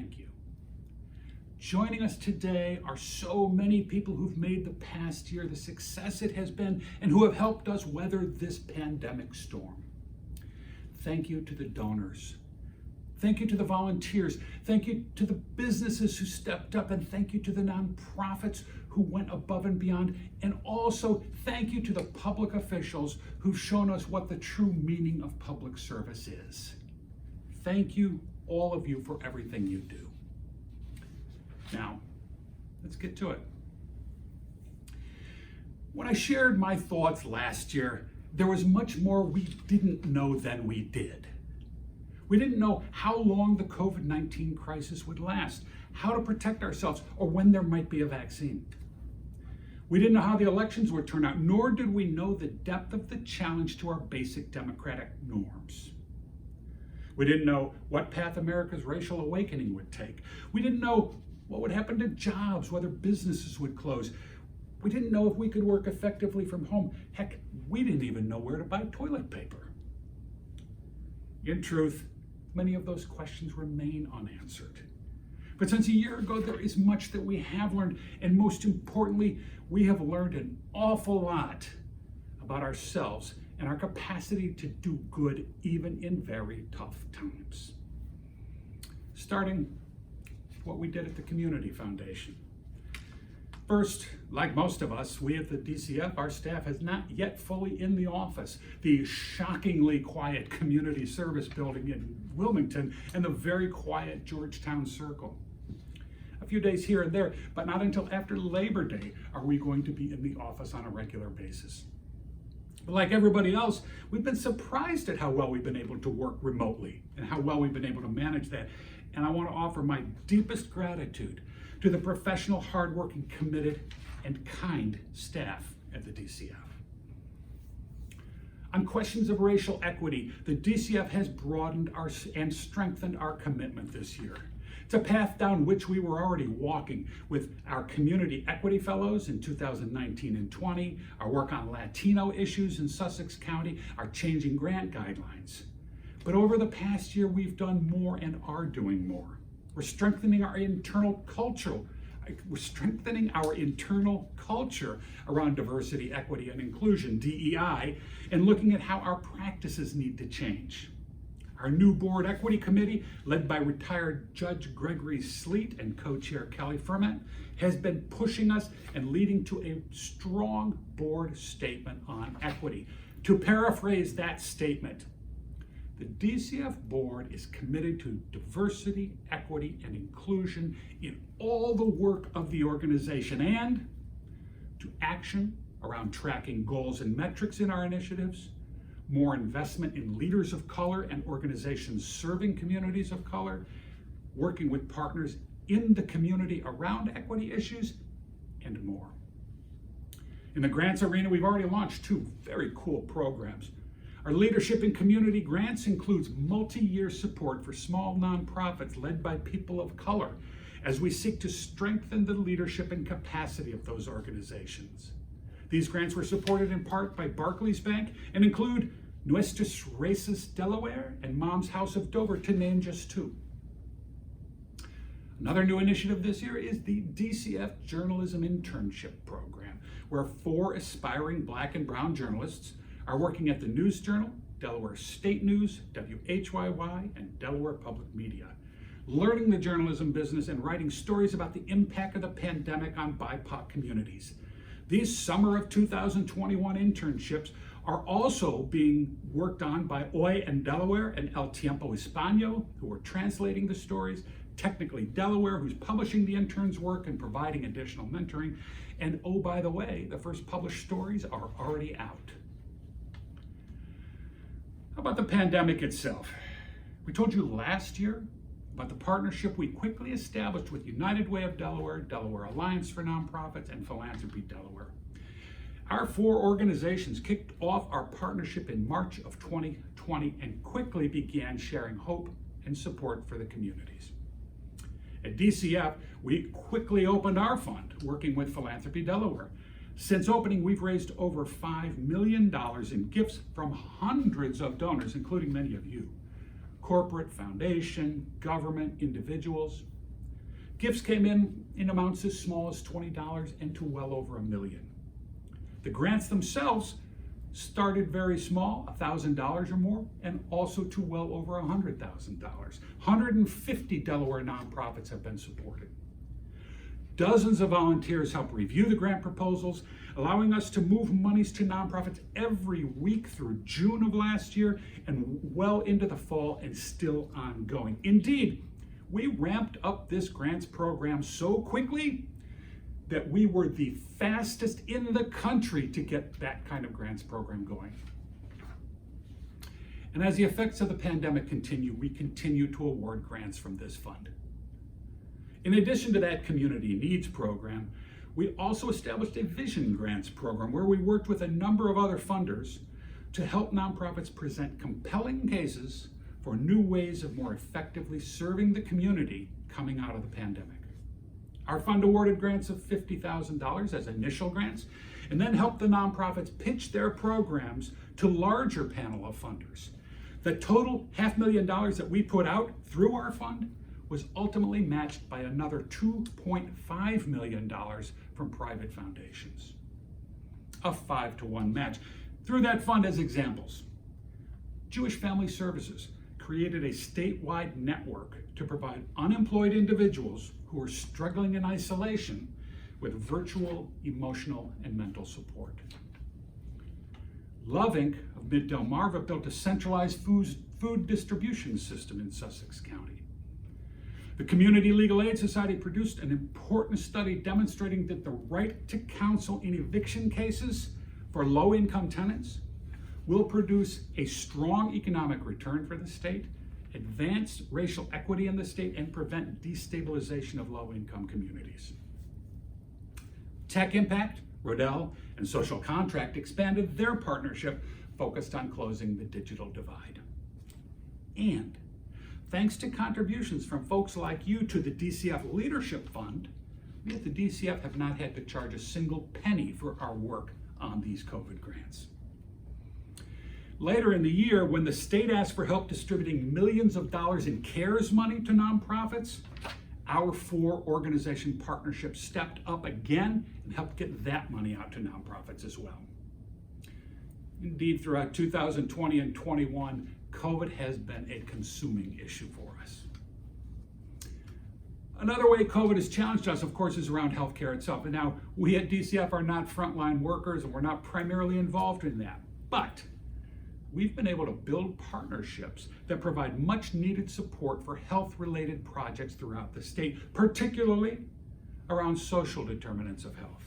thank you. Joining us today are so many people who've made the past year the success it has been and who have helped us weather this pandemic storm. Thank you to the donors. Thank you to the volunteers. Thank you to the businesses who stepped up, and thank you to the nonprofits who went above and beyond. And also thank you to the public officials who've shown us what the true meaning of public service is. Thank you, all of you, for everything you do. Now, let's get to it. When I shared my thoughts last year, there was much more we didn't know than we did. We didn't know how long the COVID-19 crisis would last, how to protect ourselves, or when there might be a vaccine. We didn't know how the elections would turn out, nor did we know the depth of the challenge to our basic democratic norms. We didn't know what path America's racial awakening would take. We didn't know what would happen to jobs, whether businesses would close. We didn't know if we could work effectively from home. Heck, we didn't even know where to buy toilet paper. In truth, many of those questions remain unanswered. But since a year ago, there is much that we have learned, and most importantly, we have learned an awful lot about ourselves and our capacity to do good even in very tough times. Starting with what we did at the Community Foundation. First, like most of us, we at the DCF, our staff is not yet fully in the office, the shockingly quiet community service building in Wilmington and the very quiet Georgetown Circle. A few days here and there, but not until after Labor Day are we going to be in the office on a regular basis. But like everybody else, we've been surprised at how well we've been able to work remotely and how well we've been able to manage that. And I want to offer my deepest gratitude to the professional, hardworking, committed, and kind staff at the DCF. On questions of racial equity, the DCF has broadened and strengthened our commitment this year. It's a path down which we were already walking with our Community Equity Fellows in 2019 and 20, our work on Latino issues in Sussex County, our changing grant guidelines. But over the past year, we've done more and are doing more. We're strengthening our internal culture. We're strengthening our internal culture around diversity, equity, and inclusion, DEI, and looking at how our practices need to change. Our new board equity committee, led by retired Judge Gregory Sleet and co-chair Kelly Ferment, has been pushing us and leading to a strong board statement on equity. To paraphrase that statement, the DCF board is committed to diversity, equity, and inclusion in all the work of the organization and to action around tracking goals and metrics in our initiatives, more investment in leaders of color and organizations serving communities of color, working with partners in the community around equity issues, and more. In the grants arena, we've already launched two very cool programs. Our leadership in community grants includes multi-year support for small nonprofits led by people of color as we seek to strengthen the leadership and capacity of those organizations. These grants were supported in part by Barclays Bank and include Nuestras Raíces Delaware and Mom's House of Dover, to name just two. Another new initiative this year is the DCF Journalism Internship Program, where 4 aspiring Black and brown journalists are working at the News Journal, Delaware State News, WHYY, and Delaware Public Media, learning the journalism business and writing stories about the impact of the pandemic on BIPOC communities. These summer of 2021 internships are also being worked on by Hoy en Delaware and El Tiempo Hispano, who are translating the stories, Technically Delaware, who's publishing the interns' work and providing additional mentoring, and oh, by the way, the first published stories are already out. How about the pandemic itself? We told you last year about the partnership we quickly established with United Way of Delaware, Delaware Alliance for Nonprofits, and Philanthropy Delaware. Our 4 organizations kicked off our partnership in March of 2020 and quickly began sharing hope and support for the communities. At DCF, we quickly opened our fund, working with Philanthropy Delaware. Since opening, we've raised over $5 million in gifts from hundreds of donors, including many of you. corporate, foundation, government, individuals. Gifts came in amounts as small as $20 and to well over $1 million. The grants themselves started very small, $1,000 or more, and also to well over $100,000. 150 Delaware nonprofits have been supported. Dozens of volunteers help review the grant proposals, allowing us to move monies to nonprofits every week through June of last year and well into the fall and still ongoing. Indeed, we ramped up this grants program so quickly that we were the fastest in the country to get that kind of grants program going. And as the effects of the pandemic continue, we continue to award grants from this fund. In addition to that community needs program, we also established a vision grants program where we worked with a number of other funders to help nonprofits present compelling cases for new ways of more effectively serving the community coming out of the pandemic. Our fund awarded grants of $50,000 as initial grants, and then helped the nonprofits pitch their programs to larger panel of funders. The total $500,000 that we put out through our fund was ultimately matched by another $2.5 million from private foundations. A 5-to-1 match. Through that fund as examples, Jewish Family Services created a statewide network to provide unemployed individuals who are struggling in isolation with virtual, emotional, and mental support. Love Inc. of Mid-Delmarva built a centralized food distribution system in Sussex County. The Community Legal Aid Society produced an important study demonstrating that the right to counsel in eviction cases for low-income tenants will produce a strong economic return for the state, advance racial equity in the state, and prevent destabilization of low-income communities. Tech Impact, Rodell, and Social Contract expanded their partnership focused on closing the digital divide. And thanks to contributions from folks like you to the DCF Leadership Fund, we at the DCF have not had to charge a single penny for our work on these COVID grants. Later in the year, when the state asked for help distributing millions of dollars in CARES money to nonprofits, our 4 organization partnership stepped up again and helped get that money out to nonprofits as well. Indeed, throughout 2020 and 21, COVID has been a consuming issue for us. Another way COVID has challenged us, of course, is around healthcare itself. And now, we at DCF are not frontline workers and we're not primarily involved in that. But we've been able to build partnerships that provide much needed support for health-related projects throughout the state, particularly around social determinants of health.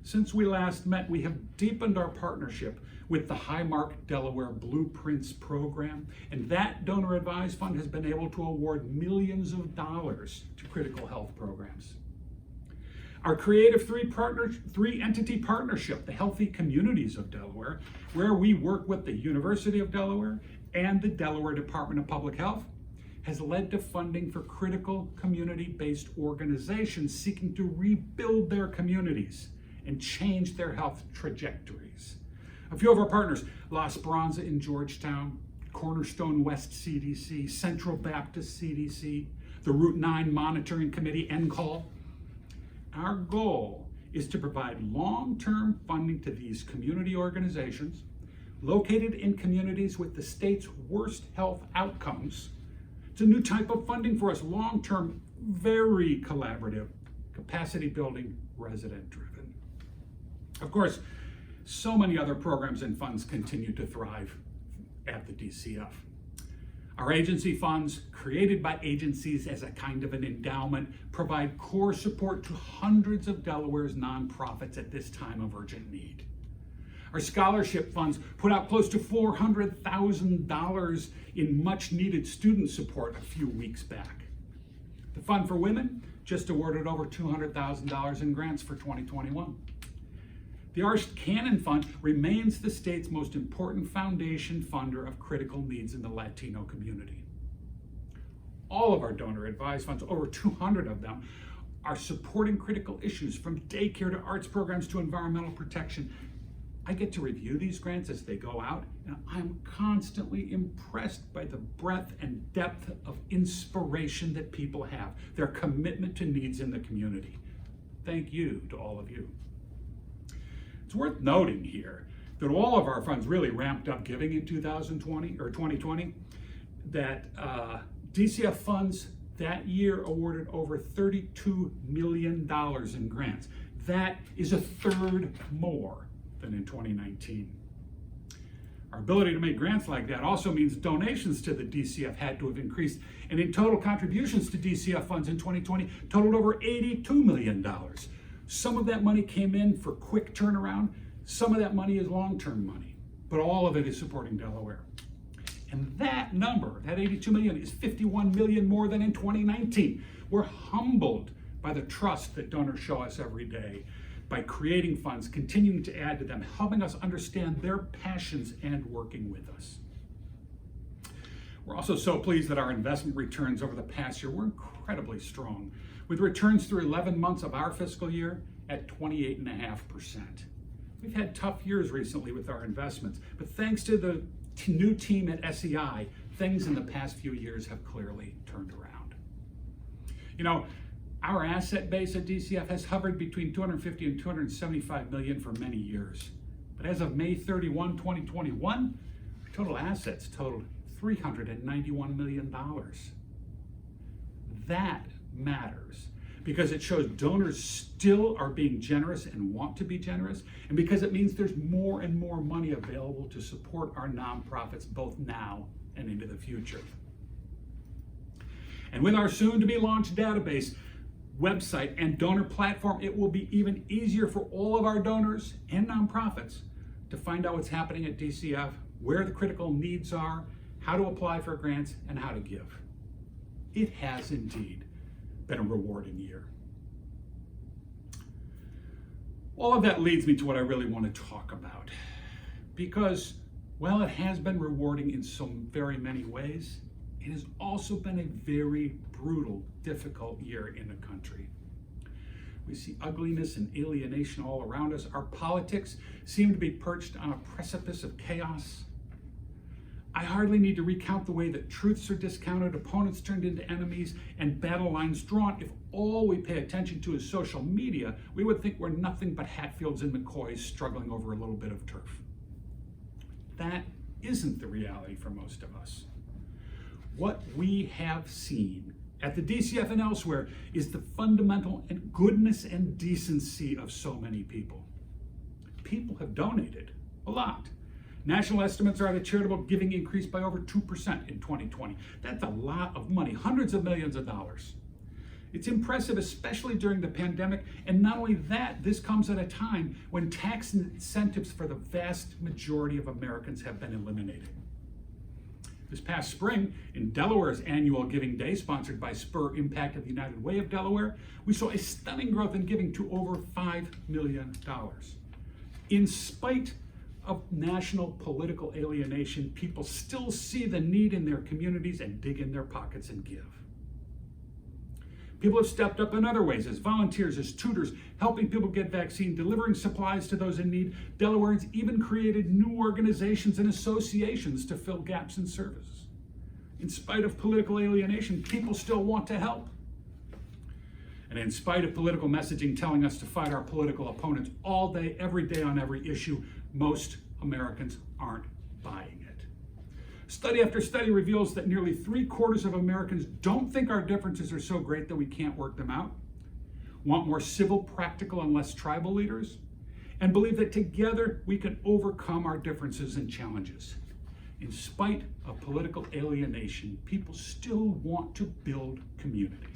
Since we last met, we have deepened our partnership with the Highmark Delaware Blueprints program, and that donor advised fund has been able to award millions of dollars to critical health programs. Our creative three-entity partnership, the Healthy Communities of Delaware, where we work with the University of Delaware and the Delaware Department of Public Health, has led to funding for critical community-based organizations seeking to rebuild their communities and change their health trajectories. A few of our partners, La Speranza in Georgetown, Cornerstone West CDC, Central Baptist CDC, the Route 9 Monitoring Committee, NCAL. Our goal is to provide long-term funding to these community organizations located in communities with the state's worst health outcomes. It's a new type of funding for us, long-term, very collaborative, capacity building, resident driven. Of course, so many other programs and funds continue to thrive at the DCF. Our agency funds, created by agencies as a kind of an endowment, provide core support to hundreds of Delaware's nonprofits at this time of urgent need. Our scholarship funds put out close to $400,000 in much needed student support a few weeks back. The Fund for Women just awarded over $200,000 in grants for 2021. The Arst Cannon Fund remains the state's most important foundation funder of critical needs in the Latino community. All of our donor advised funds, over 200 of them, are supporting critical issues from daycare to arts programs to environmental protection. I get to review these grants as they go out, and I'm constantly impressed by the breadth and depth of inspiration that people have, their commitment to needs in the community. Thank you to all of you. It's worth noting here that all of our funds really ramped up giving in 2020, that DCF funds that year awarded over $32 million in grants. That is a third more than in 2019. Our ability to make grants like that also means donations to the DCF had to have increased, and in total contributions to DCF funds in 2020 totaled over $82 million. Some of that money came in for quick turnaround, some of that money is long-term money, but all of it is supporting Delaware. And that number, that 82 million, is 51 million more than in 2019. We're humbled by the trust that donors show us every day, by creating funds, continuing to add to them, helping us understand their passions and working with us. We're also so pleased that our investment returns over the past year were incredibly strong, with returns through 11 months of our fiscal year at 28.5%. We've had tough years recently with our investments, but thanks to the new team at SEI, things in the past few years have clearly turned around. You know, our asset base at DCF has hovered between 250 and 275 million for many years. But as of May 31, 2021, total assets totaled $391 million. That matters because it shows donors still are being generous and want to be generous, and because it means there's more and more money available to support our nonprofits both now and into the future. And with our soon-to-be launched database, website, and donor platform, it will be even easier for all of our donors and nonprofits to find out what's happening at DCF, where the critical needs are, how to apply for grants, and how to give. It has indeed been a rewarding year. All of that leads me to what I really want to talk about, because while it has been rewarding in so very many ways, it has also been a very brutal, difficult year in the country. We see ugliness and alienation all around us. Our politics seem to be perched on a precipice of chaos. I hardly need to recount the way that truths are discounted, opponents turned into enemies, and battle lines drawn. If all we pay attention to is social media, we would think we're nothing but Hatfields and McCoys struggling over a little bit of turf. That isn't the reality for most of us. What we have seen at the DCF and elsewhere is the fundamental and goodness and decency of so many people. People have donated a lot. National estimates are that charitable giving increased by over 2% in 2020. That's a lot of money, hundreds of millions of dollars. It's impressive, especially during the pandemic. And not only that, this comes at a time when tax incentives for the vast majority of Americans have been eliminated. This past spring, in Delaware's annual Giving Day, sponsored by Spur Impact of the United Way of Delaware, we saw a stunning growth in giving to over $5 million. In spite of national political alienation, people still see the need in their communities and dig in their pockets and give. People have stepped up in other ways as volunteers, as tutors, helping people get vaccines, delivering supplies to those in need. Delawareans even created new organizations and associations to fill gaps in services. In spite of political alienation, people still want to help. And in spite of political messaging telling us to fight our political opponents all day, every day on every issue, most Americans aren't buying it. Study after study reveals that nearly 3/4 of Americans don't think our differences are so great that we can't work them out, want more civil, practical, and less tribal leaders, and believe that together we can overcome our differences and challenges. In spite of political alienation, people still want to build community.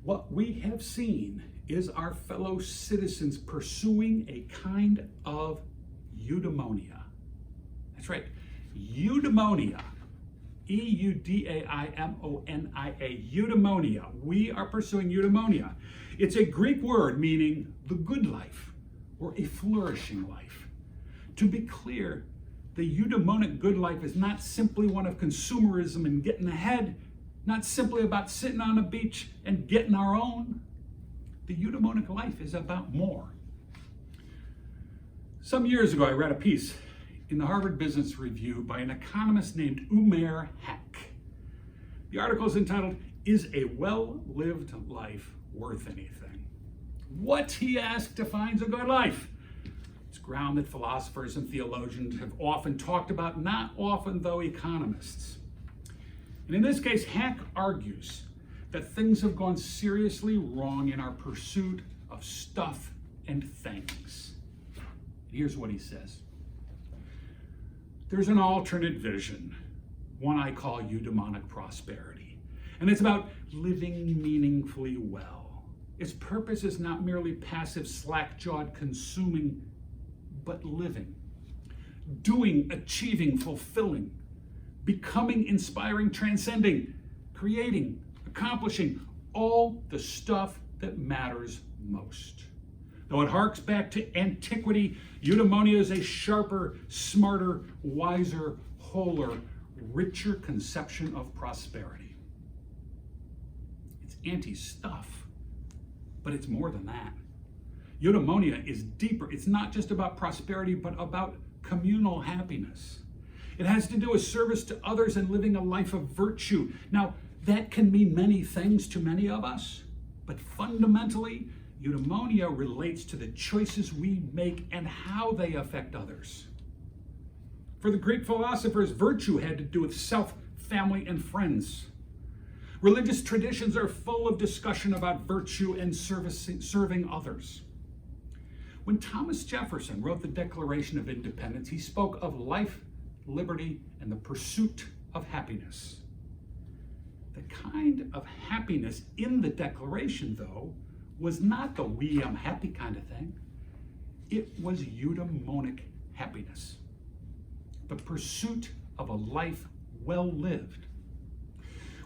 What we have seen is our fellow citizens pursuing a kind of eudaimonia. That's right, eudaimonia, E-U-D-A-I-M-O-N-I-A, eudaimonia. We are pursuing eudaimonia. It's a Greek word meaning the good life or a flourishing life. To be clear, the eudaimonic good life is not simply one of consumerism and getting ahead, not simply about sitting on a beach and getting our own. The eudaimonic life is about more. Some years ago, I read a piece in the Harvard Business Review by an economist named Umair Haque. The article is entitled, "Is a Well-Lived Life Worth Anything?" What, he asked, defines a good life? It's ground that philosophers and theologians have often talked about, not often though economists. And in this case, Haque argues that things have gone seriously wrong in our pursuit of stuff and things. Here's what he says. There's an alternate vision, one I call eudaimonic prosperity. And it's about living meaningfully well. Its purpose is not merely passive, slack-jawed consuming, but living, doing, achieving, fulfilling, becoming, inspiring, transcending, creating, accomplishing all the stuff that matters most. Though it harks back to antiquity, eudaimonia is a sharper, smarter, wiser, wholer, richer conception of prosperity. It's anti-stuff, but it's more than that. Eudaimonia is deeper. It's not just about prosperity, but about communal happiness. It has to do with service to others and living a life of virtue. Now, that can mean many things to many of us, but fundamentally, eudaimonia relates to the choices we make and how they affect others. For the Greek philosophers, virtue had to do with self, family, and friends. Religious traditions are full of discussion about virtue and serving others. When Thomas Jefferson wrote the Declaration of Independence, he spoke of life, liberty, and the pursuit of happiness. The kind of happiness in the Declaration, though, was not the I'm happy kind of thing. It was eudaimonic happiness, the pursuit of a life well lived.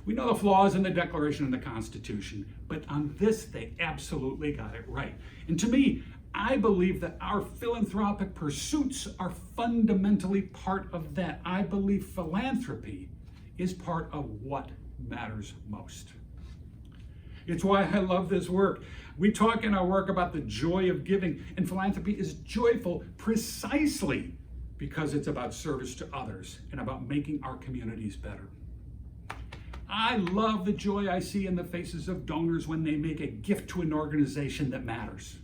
We know the flaws in the Declaration and the Constitution, but on this they absolutely got it right. And to me, I believe that our philanthropic pursuits are fundamentally part of that. I believe philanthropy is part of what matters most. It's why I love this work. We talk in our work about the joy of giving, and philanthropy is joyful precisely because it's about service to others and about making our communities better. I love the joy I see in the faces of donors when they make a gift to an organization that matters.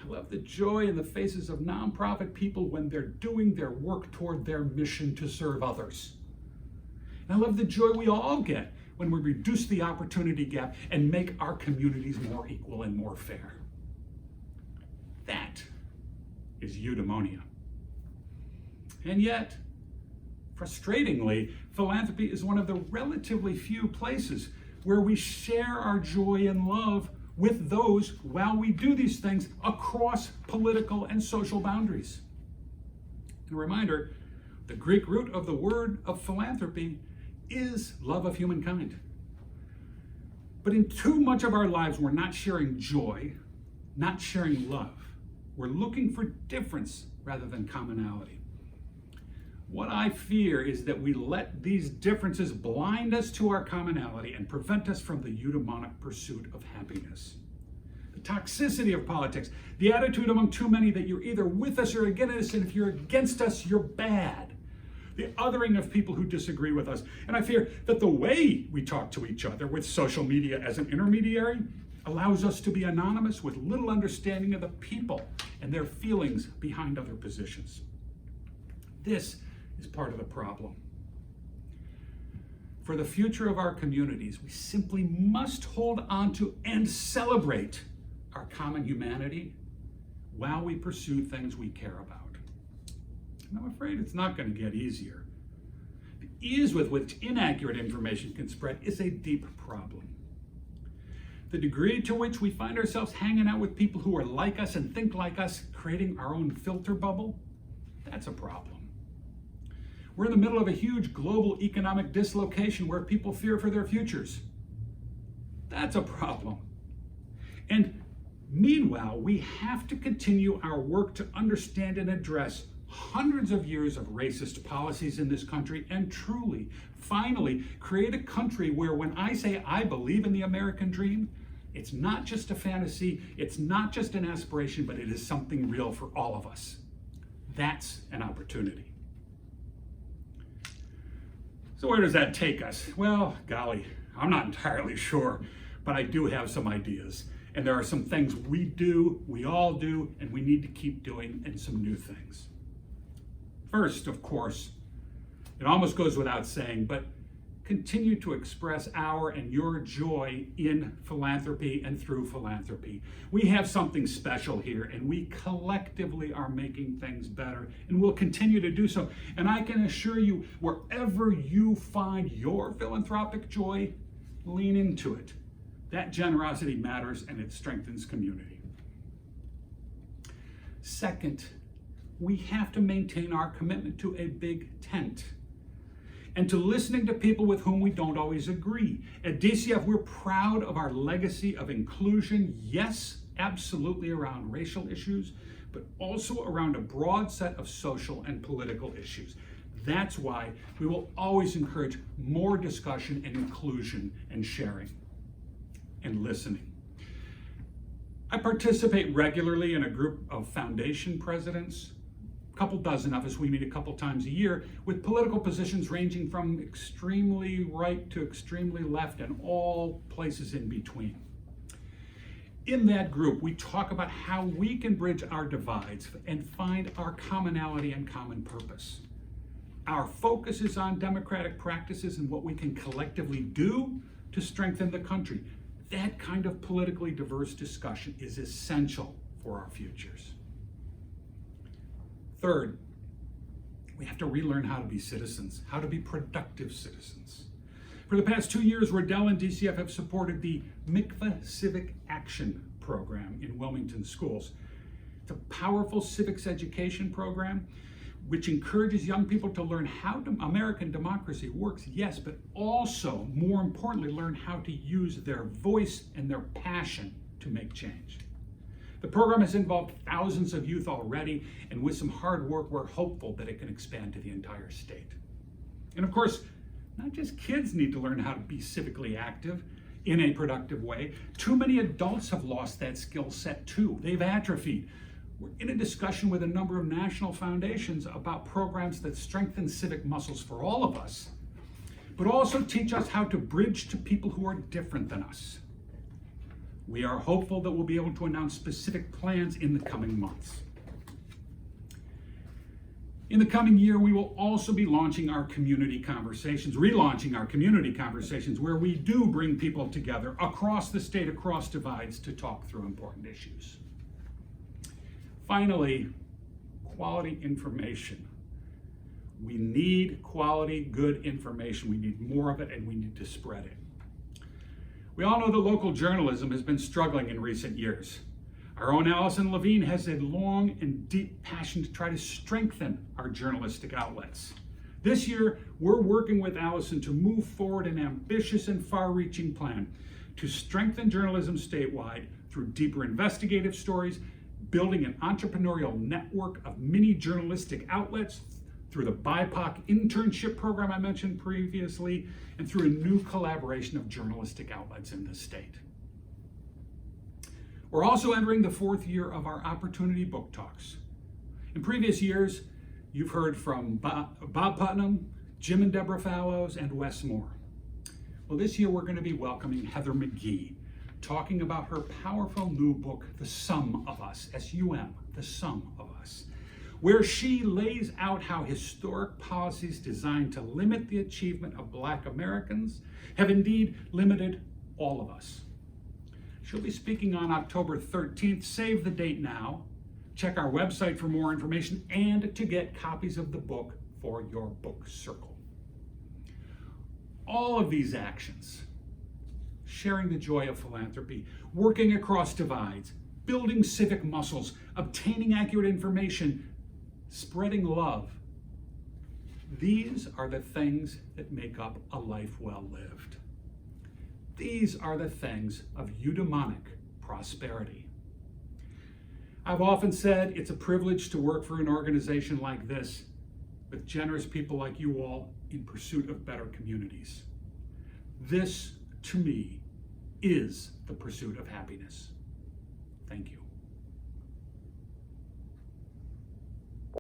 I love the joy in the faces of nonprofit people when they're doing their work toward their mission to serve others. And I love the joy we all get when we reduce the opportunity gap and make our communities more equal and more fair. That is eudaimonia. And yet, frustratingly, philanthropy is one of the relatively few places where we share our joy and love with those while we do these things across political and social boundaries. And a reminder, the Greek root of the word of philanthropy is love of humankind. But in too much of our lives, we're not sharing joy, not sharing love. We're looking for difference rather than commonality. What I fear is that we let these differences blind us to our commonality and prevent us from the eudaimonic pursuit of happiness. The toxicity of politics, the attitude among too many that you're either with us or against us, and if you're against us, you're bad. The othering of people who disagree with us. And I fear that the way we talk to each other with social media as an intermediary allows us to be anonymous with little understanding of the people and their feelings behind other positions. This is part of the problem. For the future of our communities, we simply must hold on to and celebrate our common humanity while we pursue things we care about. And I'm afraid it's not going to get easier. The ease with which inaccurate information can spread is a deep problem. The degree to which we find ourselves hanging out with people who are like us and think like us, creating our own filter bubble, that's a problem. We're in the middle of a huge global economic dislocation where people fear for their futures. That's a problem. And meanwhile, we have to continue our work to understand and address hundreds of years of racist policies in this country and truly, finally, create a country where when I say I believe in the American dream, It's not just a fantasy, it's not just an aspiration, but it is something real for all of us. That's an opportunity. So where does that take us? Well, golly, I'm not entirely sure, but I do have some ideas. And there are some things we all do, and we need to keep doing, and some new things. First, of course, it almost goes without saying, but continue to express our and your joy in philanthropy and through philanthropy. We have something special here, and we collectively are making things better, and we'll continue to do so. And I can assure you, wherever you find your philanthropic joy, lean into it. That generosity matters, and it strengthens community. Second, we have to maintain our commitment to a big tent and to listening to people with whom we don't always agree. At DCF, we're proud of our legacy of inclusion, yes, absolutely around racial issues, but also around a broad set of social and political issues. That's why we will always encourage more discussion and inclusion and sharing and listening. I participate regularly in a group of foundation presidents, a couple dozen of us. We meet a couple times a year with political positions ranging from extremely right to extremely left and all places in between. In that group, we talk about how we can bridge our divides and find our commonality and common purpose. Our focus is on democratic practices and what we can collectively do to strengthen the country. That kind of politically diverse discussion is essential for our futures. Third, we have to relearn how to be citizens, how to be productive citizens. For the past 2 years, Riddell and DCF have supported the Mikveh Civic Action Program in Wilmington schools. It's a powerful civics education program which encourages young people to learn how American democracy works, yes, but also, more importantly, learn how to use their voice and their passion to make change. The program has involved thousands of youth already, and with some hard work, we're hopeful that it can expand to the entire state. And of course, not just kids need to learn how to be civically active in a productive way. Too many adults have lost that skill set too. They've atrophied. We're in a discussion with a number of national foundations about programs that strengthen civic muscles for all of us, but also teach us how to bridge to people who are different than us. We are hopeful that we'll be able to announce specific plans in the coming months. In the coming year, we will also be launching our community conversations, relaunching our community conversations, where we do bring people together across the state, across divides, to talk through important issues. Finally, quality information. We need quality, good information. We need more of it, and we need to spread it. We all know that local journalism has been struggling in recent years. Our own Allison Levine has a long and deep passion to try to strengthen our journalistic outlets. This year, we're working with Allison to move forward an ambitious and far-reaching plan to strengthen journalism statewide through deeper investigative stories, building an entrepreneurial network of mini journalistic outlets through the BIPOC internship program I mentioned previously, and through a new collaboration of journalistic outlets in the state. We're also entering the 4th year of our Opportunity Book Talks. In previous years, you've heard from Bob Putnam, Jim and Deborah Fallows, and Wes Moore. Well, this year we're going to be welcoming Heather McGee, talking about her powerful new book, The Sum of Us, S-U-M, The Sum of Us, where she lays out how historic policies designed to limit the achievement of Black Americans have indeed limited all of us. She'll be speaking on October 13th. Save the date now. Check our website for more information and to get copies of the book for your book circle. All of these actions, sharing the joy of philanthropy, working across divides, building civic muscles, obtaining accurate information, spreading love. These are the things that make up a life well lived. These are the things of eudaimonic prosperity. I've often said it's a privilege to work for an organization like this, with generous people like you all in pursuit of better communities. This, to me, is the pursuit of happiness. Thank you.